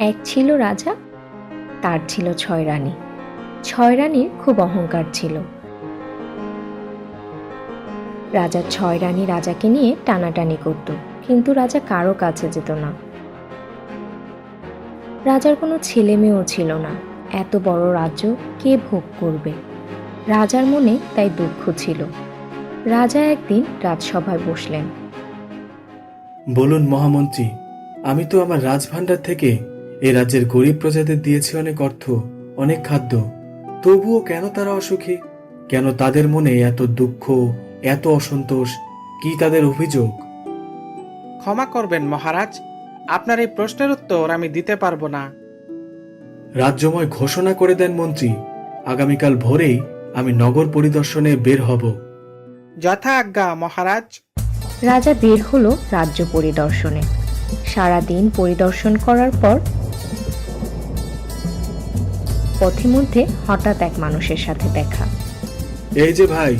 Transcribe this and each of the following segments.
এক ছিল রাজা, তার ছিল ৬ রানী। ৬ রানীর খুব অহংকার ছিল। রাজার ৬ রানী রাজাকে নিয়ে টানাটানি করত, কিন্তু রাজা কারো কাছে যেত না। রাজার কোনো ছেলে মেয়েও ছিল না। এত বড় রাজ্য কে ভোগ করবে? রাজার মনে তাই দুঃখ ছিল। রাজা একদিন রাজসভায় বসলেন। বলুন মহামন্ত্রী, আমি তো আমার রাজভাণ্ডার থেকে এই রাজ্যের গরিব প্রজাদের দিয়েছি অনেক অর্থ, অনেক খাদ্য। তবুও কেন তারা অসুখী? কেন তাদের মনে এত দুঃখ, এত অসন্তোষ? কি তাদের অভিযোগ? ক্ষমা করবেন মহারাজ, আপনার এই প্রশ্নের উত্তর আমি দিতে পারবো না। রাজ্যময় ঘোষণা করে দেন মন্ত্রী, আগামীকাল ভোরেই আমি নগর পরিদর্শনে বের হব। যথা আজ্ঞা মহারাজ। রাজা বের হলো রাজ্য পরিদর্শনে। সারাদিন পরিদর্শন করার পর পথে মধ্যে হঠাৎ এক মানুষের সাথে দেখা। এই যে ভাই,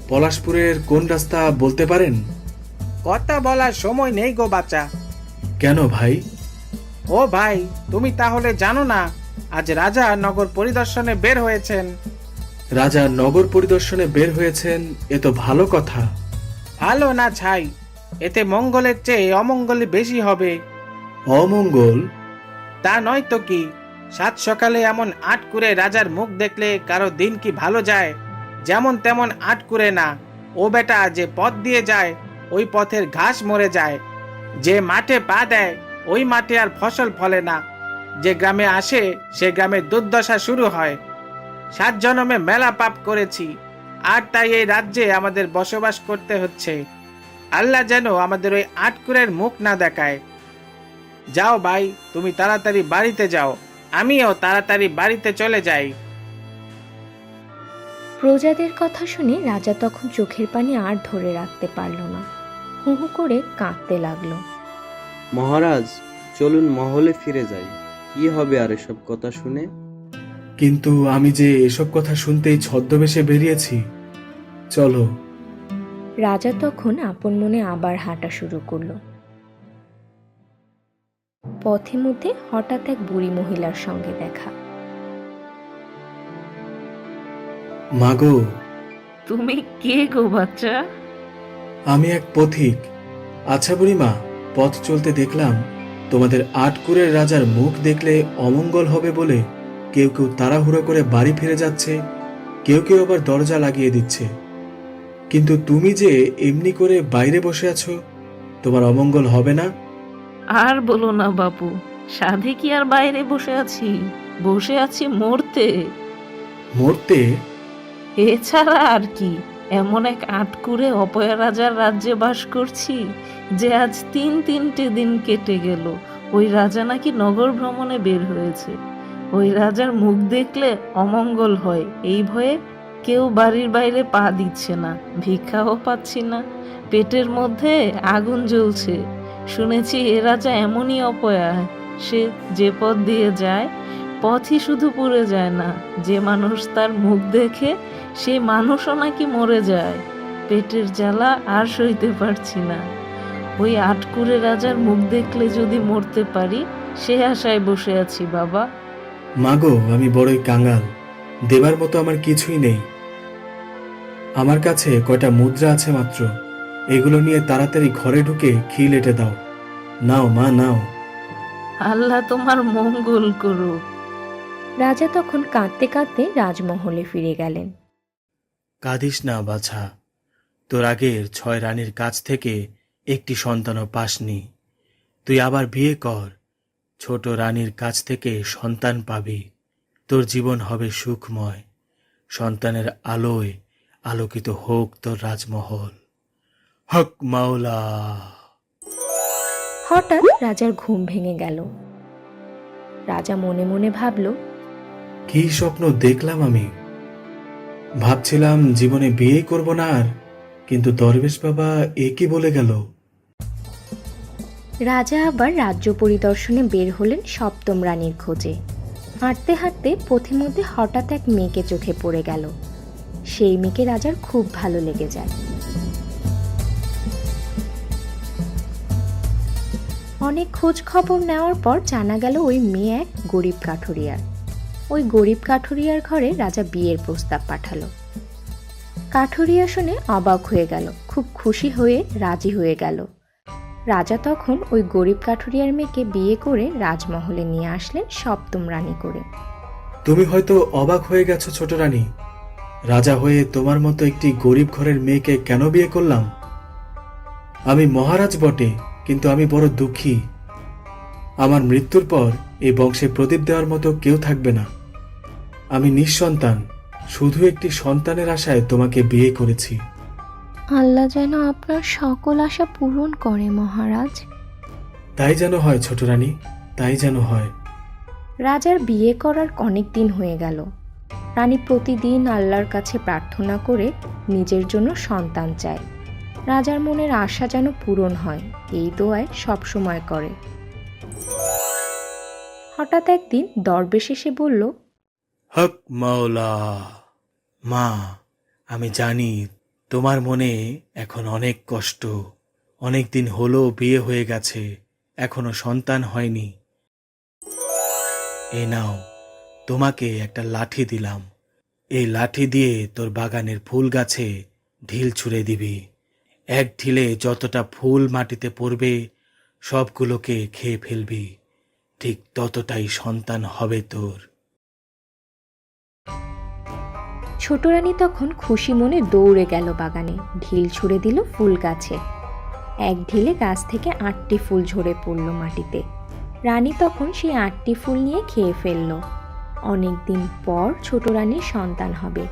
পলাশপুরের কোন রাস্তা বলতে পারেন? কথা বলার সময় নেই গো বাচ্চা। কেন ভাই? ও ভাই, তুমি তাহলে জানো না আজ রাজা নগর পরিদর্শনে বের হয়েছেন? রাজা নগর পরিদর্শনে বের হয়েছেন, এ তো ভালো কথা। ভালো না ছাই, এতে মঙ্গলের চেয়ে অমঙ্গলই বেশি হবে। অমঙ্গল? তা নয় তো কি, সাত সকালে এমন আটকুরে রাজার মুখ দেখলে কারো দিন কি ভালো যায়? যেমন তেমন আটকুরে না, ও বেটা যে পথ দিয়ে যায় ওই পথের ঘাস মরে যায়, যে মাঠে পা দেয় ওই মাঠে আর ফসল ফলে না, যে গ্রামে আসে সে গ্রামে দুর্দশা শুরু হয়। 7 জন্মে মেলা পাপ করেছি, আর তাই এই রাজ্যে আমাদের বসবাস করতে হচ্ছে। আল্লাহ যেন আমাদের ওই আটকুরের মুখ না দেখায়। যাও ভাই, তুমি তাড়াতাড়ি বাড়িতে যাও, আমিও তাড়াতাড়ি বাড়িতে চলে যাই। প্রজাদের কথা শুনে রাজা তখন চোখের পানি আর ধরে রাখতে পারল না। হু হু করে কাঁদতে লাগলো। মহারাজ, চলুন মহলে ফিরে যাই। কি হবে আর এসব কথা শুনে? কিন্তু আমি যে এসব কথা শুনতেই ছদ্মবেশে বেরিয়েছি। চলো। রাজা তখন আপন মনে আবার হাঁটা শুরু করলো। পথে মধ্যে হঠাৎ এক বুড়ি মহিলার সঙ্গে দেখা। মাগো, তুমি কে গো বাচ্চা? আমি এক পথিক। আচ্ছা বুড়িমা, পথ চলতে দেখলাম তোমাদের আটকুরের রাজার মুখ দেখলে অমঙ্গল হবে বলে কেউ কেউ তাড়াহুড়ো করে বাড়ি ফিরে যাচ্ছে, কেউ কেউ আবার দরজা লাগিয়ে দিচ্ছে। কিন্তু তুমি যে এমনি করে বাইরে বসে আছো, তোমার অমঙ্গল হবে না? আর বলো না বাপু, সাধে কি আর বাইরে বসে আছি? বসে আছি মরতে। মরতে? এছাড়া আর কি? এমন এক আটকুরে অপয়া রাজার রাজ্যে বাস করছি যে আজ 3-3টে দিন কেটে গেল ওই রাজা নাকি নগর ভ্রমণে বের হয়েছে। ওই রাজার মুখ দেখলে অমঙ্গল হয় এই ভয়ে কেউ বাড়ির বাইরে পা দিচ্ছে না, ভিক্ষাও পাচ্ছি না। পেটের মধ্যে আগুন জ্বলছে। শুনেছি এ রাজা এমনই অপয়া, সে যে পথ দিয়ে যায় পথই শুধু পুড়ে যায় না, যে মানুষ তার মুখ দেখে সে মানুষও নাকি মরে যায়। পেটের জ্বালা আর সইতে পারছি না। ওই আটকুরে রাজার মুখ দেখলে যদি মরতে পারি সে আশায় বসে আছি বাবা। মাগো, আমি বড়ই কাঙ্গাল, দেবার মতো আমার কিছুই নেই। আমার কাছে কয়টা মুদ্রা আছে মাত্র, এগুলো নিয়ে তাড়াতাড়ি ঘরে ঢুকে খিল এঁটে দাও। নাও মা, নাও। আল্লাহ তোমার মঙ্গল করুক। রাজা তখন কাঁদতে কাঁদতে রাজমহলে ফিরে গেলেন। কাঁদিস না বাছা, তোর আগের 6 রানীর কাছ থেকে একটি সন্তানও পাসনি। তুই আবার বিয়ে কর, ছোট রানীর কাছ থেকে সন্তান পাবি। তোর জীবন হবে সুখময়, সন্তানের আলোয় আলোকিত হোক তোর রাজমহল। হক মাওলা। হঠাৎ রাজার ঘুম ভেঙে গেল। রাজা মনে মনে ভাবল, কি স্বপ্ন দেখলাম আমি? ভাবছিলাম জীবনে বিয়ে করব না আর, কিন্তু দরবেশ বাবা এ কি বলে গেল? রাজা আবার রাজ্য পরিদর্শনে বের হলেন 7ম রানীর খোঁজে। হাঁটতে হাঁটতে পথে মধ্যে হঠাৎ এক মেয়েকে চোখে পড়ে গেল। সেই মেয়েকে রাজার খুব ভালো লেগে যায়। অনেক খোঁজ খবর নেওয়ার পর জানা গেল ওই মেয়ে এক গরিব কাঠুরিয়ার। ওই গরিব কাঠুরিয়ার ঘরে রাজা বিয়ের প্রস্তাব পাঠালো। কাঠুরিয়া শুনে অবাক হয়ে গেল, খুব খুশি হয়ে রাজি হয়ে গেল। রাজা তখন ওই গরিব কাঠুরিয়ার মেয়েকে বিয়ে করে রাজমহলে নিয়ে আসলেন সপ্তম রানী করে। তুমি হয়তো অবাক হয়ে গেছো ছোট রানী, রাজা হয়ে তোমার মতো একটি গরিব ঘরের মেয়েকে কেন বিয়ে করলাম? আমি মহারাজ বটে, কিন্তু আমি বড় দুঃখী। আমার মৃত্যুর পর এই বংশে প্রদীপ দেওয়ার মতো কেউ থাকবে না। আমি নিঃসন্তান, শুধু একটি সন্তানের আশায় তোমাকে বিয়ে করেছি। আল্লাহ যেন আপনার সকল আশা পূরণ করে মহারাজ। তাই যেন হয় ছোট রানী, তাই যেন হয়। রাজার বিয়ে করার অনেক দিন হয়ে গেল। রানী প্রতিদিন আল্লাহর কাছে প্রার্থনা করে নিজের জন্য সন্তান চায়। রাজার মনের আশা যেন পূরণ হয়, এই দোয়ায় সবসময় করে। হঠাৎ একদিন দরবেশ এসে বলল, হক মাওলা। মা, আমি জানি তোমার মনে এখন অনেক কষ্ট। অনেক দিন হলো বিয়ে হয়ে গেছে, এখনো সন্তান হয়নি। এই নাও, তোমাকে একটা লাঠি দিলাম। এই লাঠি দিয়ে তোর বাগানের ফুল গাছে ঢিল ছুঁড়ে দিবি। এক ঢিলে যতটা ফুল মাটিতে পড়বে সবগুলোকে খেয়ে ফেলবি। ঠিক ততটাই সন্তান হবে তোর। ছোট রানী তখন খুশি মনে দৌড়ে গেল বাগানে, ঢিল ছুঁড়ে দিল ফুল গাছে। এক ঢিলে গাছ থেকে 8টি ফুল ঝরে পড়ল মাটিতে। রানী তখন সেই 8টি ফুল নিয়ে খেয়ে ফেলল। অনেকদিন পর ছোট রানীর সন্তান হবে।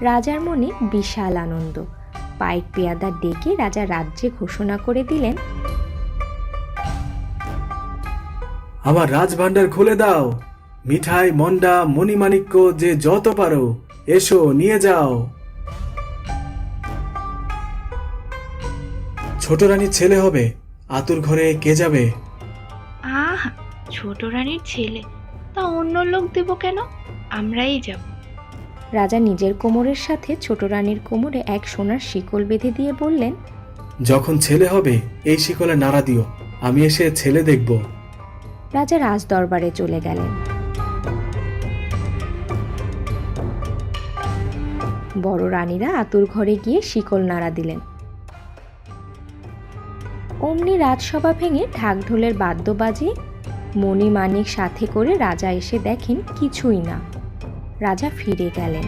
রাজার মনে বিশাল আনন্দ। পাইক পেয়াদা ডেকে রাজা রাজ্যে ঘোষণা করে দিলেন, আমার রাজভাণ্ডার খুলে দাও। মিঠাই, মন্ডা, মণিমাণিক্য যে যত পারো এসো নিয়ে যাও। ছোট রানীর ছেলে হবে, আতুর ঘরে কে যাবে? আহা, ছোট রানীর ছেলে, তা অন্য লোক দেব কেন? আমরাই যাব। রাজা নিজের কোমরের সাথে ছোট রানীর কোমরে এক সোনার শিকল বেঁধে দিয়ে বললেন, যখন ছেলে হবে এই শিকলে নাড়া দিও, আমি এসে ছেলে দেখব। রাজা রাজ দরবারে চলে গেলেন। বড় রানীরা আতুর ঘরে গিয়ে শিকল নাড়া দিলেন। অমনি রাজসভা ভেঙে ঢাক ঢোলের বাদ্য বাজিয়ে মণিমাণিক সাথে করে রাজা এসে দেখেন কিছুই না। রাজা ফিরে গেলেন।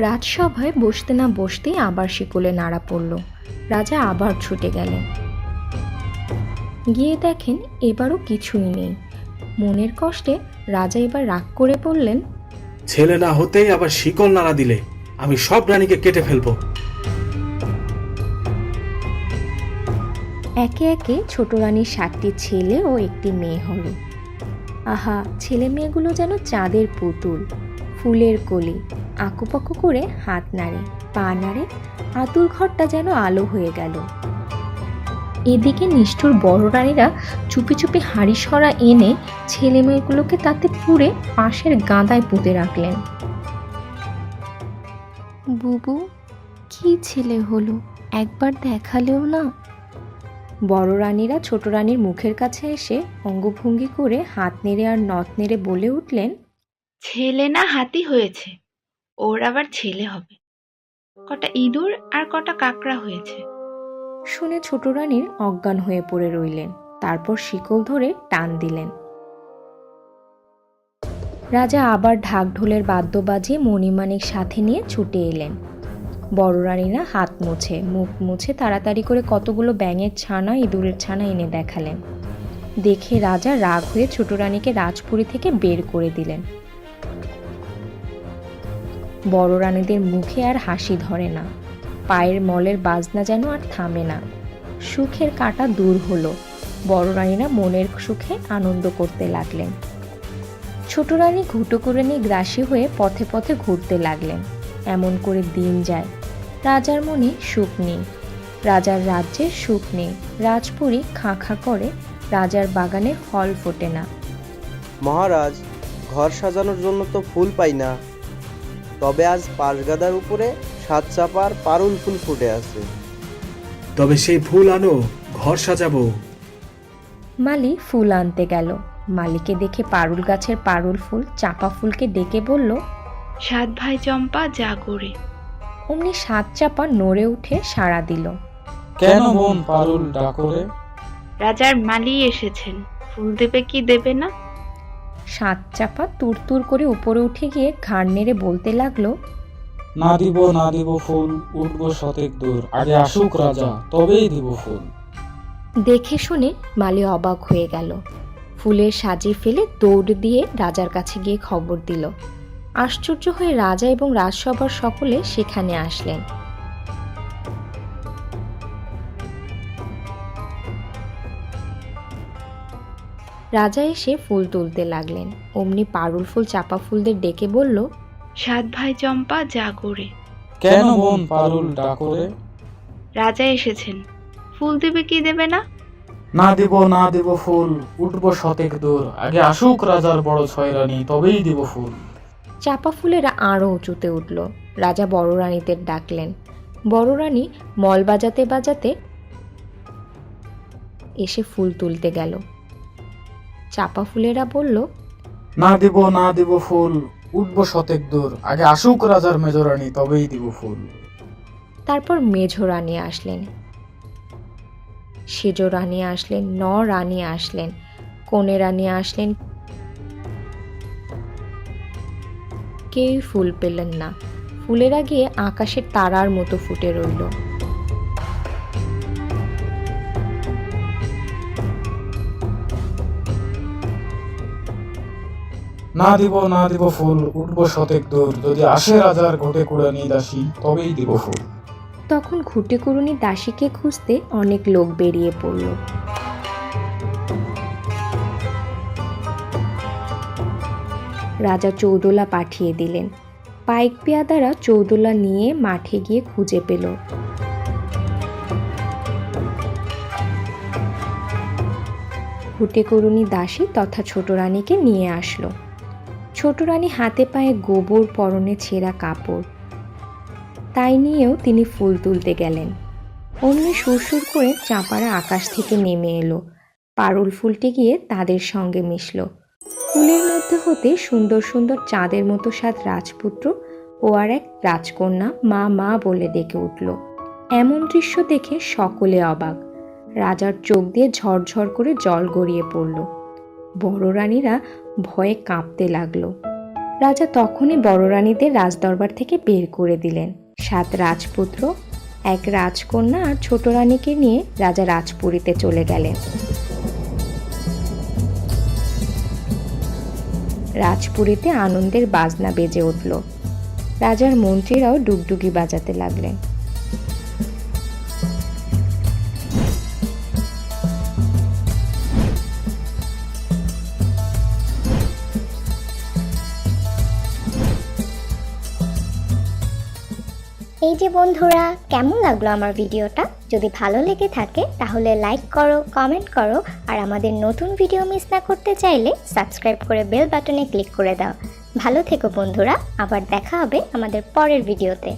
রাজসভায় বসতে না বসতেই আবার শিকলে নাড়া পড়ল। রাজা আবার ছুটে গেলেন। গিয়ে দেখেন এবারও কিছুই নেই। মনের কষ্টে রাজা এবার রাগ করে বললেন, ছেলে না হতেই আবার শিকল নাড়া দিলে আমি সব রানীকে কেটে ফেলবো। একে একে ছোট রানীর 7টি ছেলে ও একটি মেয়ে হলো। আহা, ছেলে মেয়েগুলো যেন চাঁদের পুতুল, ফুলের কলি, আঁকুপাকু করে হাত নাড়ে, পা নাড়ে, আতুর ঘরটা যেন আলো হয়ে গেল। এদিকে নিষ্ঠুর বড় রানীরা চুপি চুপি হাঁড়ি সরা এনে ছেলে মেয়েগুলোকে তাতে পুড়ে পাশের গাদায় পুঁতে রাখলেন। বুবু, কি ছেলে হলো, একবার দেখালেও না। বড় রানীরা ছোট রানীর মুখের কাছে এসে অঙ্গভঙ্গি করে হাত নেড়ে আর নথ নেড়ে বলে উঠলেন, ছেলে না হাতি হয়েছে, ওর আবার ছেলে হবে। কটা ইঁদুর আর কটা কাকড়া হয়েছে। শুনে ছোট রানীর অজ্ঞান হয়ে পড়ে রইলেন। তারপর শিকল ধরে টান দিলেন। রাজা আবার ঢাক ঢোলের বাদ্য বাজিয়ে মণিমাণিক সাথে নিয়ে ছুটে এলেন। বড় রানীরা হাত মুছে মুখ মুছে তাড়াতাড়ি করে কতগুলো ব্যাঙের ছানা, ইঁদুরের ছানা এনে দেখালেন। দেখে রাজা রাগ হয়ে ছোট রানীকে রাজপুরী থেকে বের করে দিলেন। বড় রানীদের মুখে আর হাসি ধরে না, পায়ের মলের বাজনা যেন আর থামে না। সুখের কাঁটা দূর হলো। বড় রানীরা মনের সুখে আনন্দ করতে লাগলেন। ছোট রানী ঘুঁটো করে নিয়ে গ্রাসী হয়ে পথে পথে ঘুরতে লাগলেন। এমন করে দিন যায়। রাজার মনে সুখ নেই, রাজার রাজ্যে সুখ নেই। রাজপুরী খাঁ খাঁ করে, রাজার বাগানে ফল ফোটে না। মহারাজ, ঘর সাজানোর জন্য তো ফুল পাই না, তবে আজ পাশগাদার উপরে 7 চাপার পারুল ফুল ফুটে আছে। তবে সেই ফুল আনো, ঘর সাজাবো। মালি ফুল আনতে গেল। মালিকে দেখে পারুল গাছের পারুল ফুল চাপা ফুলকে ডেকে বলল, 7 ভাই চম্পা জাগরে। অমনি 7 চাপা নড়ে উঠে সাড়া দিল। কেন বোন পারুল ডাকরে? রাজার মালি এসেছেন, ফুল দেবে কি দেবে না? 7 চাপা তুরতুর করে উপরে উঠে গিয়ে ঘাড় নেড়ে বলতে লাগলো, না দিব ফুল, উঠবো শতেক দূর, আগে আসুক রাজা তবেই দিব ফুল। দেখে শুনে মালি অবাক হয়ে গেল। ফুলের সাজি ফেলে দৌড় দিয়ে রাজার কাছে গিয়ে খবর দিল। আশ্চর্য হয়ে রাজা এবং রাজসভার সকলে সেখানে আসলেন। রাজা এসে ফুল তুলতে লাগলেন। অমনি পারুল ফুল চাপা ফুলদের ডেকে বলল, 7 ভাই চম্পা জাগরে। কেন বোন পারুল ডাকরে? রাজা এসেছেন, ফুল দেবে কি দেবে না? না দিব ফুল, উঠবো শতেক দূর, আগে আসুক রাজার বড় 6 রানী তবেই দিব ফুল। চাপা ফুলেরা আরও উঁচুতে উঠল। রাজা বড় রানীদের ডাকলেন। বড় রানী মল বাজাতে বাজাতে এসে ফুল তুলতে গেল। চাপা ফুলেরা বলল, না দিব ফুল, উঠবো শতেক দূর, আগে আসুক রাজার মেজরানী তবেই দিব ফুল। তারপর মেঝো রানী আসলেন, সেজ রানী আসলেন, রানী আসলেন, কনে রানী আসলেন। কেউই ফুল পেলেন না। ফুলেরা গিয়ে আকাশের তারার মতো ফুটে রইল। না দিব ফুল, উঠবো শতেক দূর, যদি আসে রাজার ঘটে কুড়ানি দাসী তবেই দিব ফুল। তখন ঘুটে কুড়ুনি দাসীকে খুঁজতে অনেক লোক বেরিয়ে পড়ল। রাজা চৌদোলা পাঠিয়ে দিলেন। পাইক পেয়াদারা চৌদোলা নিয়ে মাঠে গিয়ে খুঁজে পেল। ঘুটে কুড়ুনি দাসী তথা ছোট রানীকে নিয়ে আসলো। ছোট রানী হাতে পায়ে গোবর, পরনে ছেঁড়া কাপড়, তাই নিয়েও তিনি ফুল তুলতে গেলেন। অমনি সুরসুর করে চাঁপারা আকাশ থেকে নেমে এলো। পারুল ফুলটি গিয়ে তাদের সঙ্গে মিশল। ফুলের মধ্যে হতে সুন্দর সুন্দর চাঁদের মতো 7 রাজপুত্র ও আর এক রাজকন্যা মা বলে ডেকে উঠল। এমন দৃশ্য দেখে সকলে অবাক। রাজার চোখ দিয়ে ঝরঝর করে জল গড়িয়ে পড়ল। বড় রানীরা ভয়ে কাঁপতে লাগলো। রাজা তখনই বড় রানীদের রাজদরবার থেকে বের করে দিলেন। 7 রাজপুত্র, 1 রাজকন্যা আর ছোট রানীকে নিয়ে রাজা রাজপুরীতে চলে গেলেন। রাজপুরীতে আনন্দের বাজনা বেজে উঠল। রাজার মন্ত্রীরাও ডুগডুগি বাজাতে লাগলেন। এই যে বন্ধুরা, কেমন লাগলো আমার ভিডিওটা? যদি ভালো লেগে থাকে তাহলে লাইক করো, কমেন্ট করো, আর আমাদের নতুন ভিডিও মিস না করতে চাইলে সাবস্ক্রাইব করে বেল বাটনে ক্লিক করে দাও। ভালো থেকো বন্ধুরা, আবার দেখা হবে আমাদের পরের ভিডিওতে।